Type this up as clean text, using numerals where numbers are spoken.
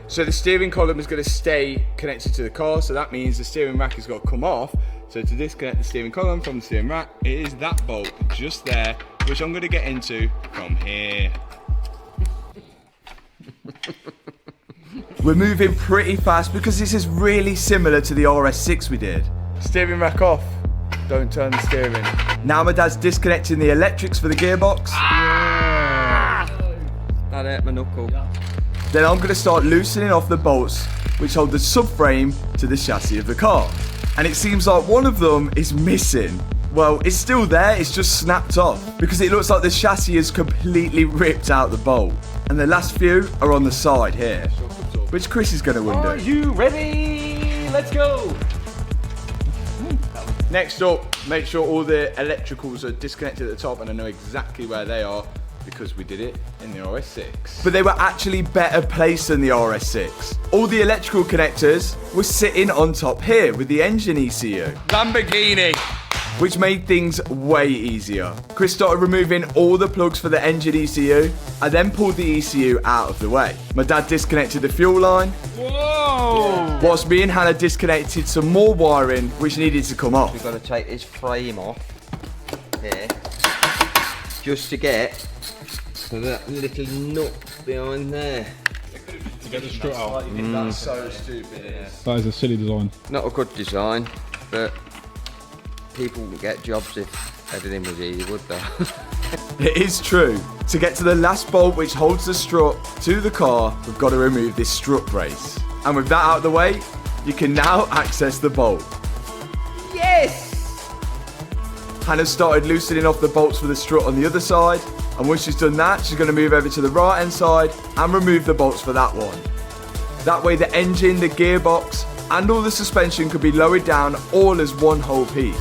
So the steering column is going to stay connected to the car, so that means the steering rack has got to come off. So to disconnect the steering column from the steering rack, it is that bolt just there, which I'm going to get into from here. We're moving pretty fast because this is really similar to the RS6 we did. Steering rack off, don't turn the steering. Now my dad's disconnecting the electrics for the gearbox. That hurt my knuckle. Then I'm going to start loosening off the bolts which hold the subframe to the chassis of the car. And it seems like one of them is missing. Well, it's still there, it's just snapped off because it looks like the chassis is completely ripped out the bolt. And the last few are on the side here, which Chris is going to undo. Are you ready? Let's go. Next up, make sure all the electricals are disconnected at the top, and I know exactly where they are because we did it in the RS6. But they were actually better placed than the RS6. All the electrical connectors were sitting on top here with the engine ECU. Lamborghini! Which made things way easier. Chris started removing all the plugs for the engine ECU. I then pulled the ECU out of the way. My dad disconnected the fuel line. Whoa! Whilst me and Hannah disconnected some more wiring which needed to come off. We've got to take this frame off here just to get to that little nut behind there. To get the strut out. That's so stupid. That is a silly design. Not a good design, but people wouldn't get jobs if everything was easy, would they? It is true. To get to the last bolt which holds the strut to the car, we've got to remove this strut brace. And with that out of the way, you can now access the bolt. Yes! Hannah started loosening off the bolts for the strut on the other side. And once she's done that, she's going to move over to the right hand side and remove the bolts for that one. That way the engine, the gearbox, and all the suspension could be lowered down all as one whole piece.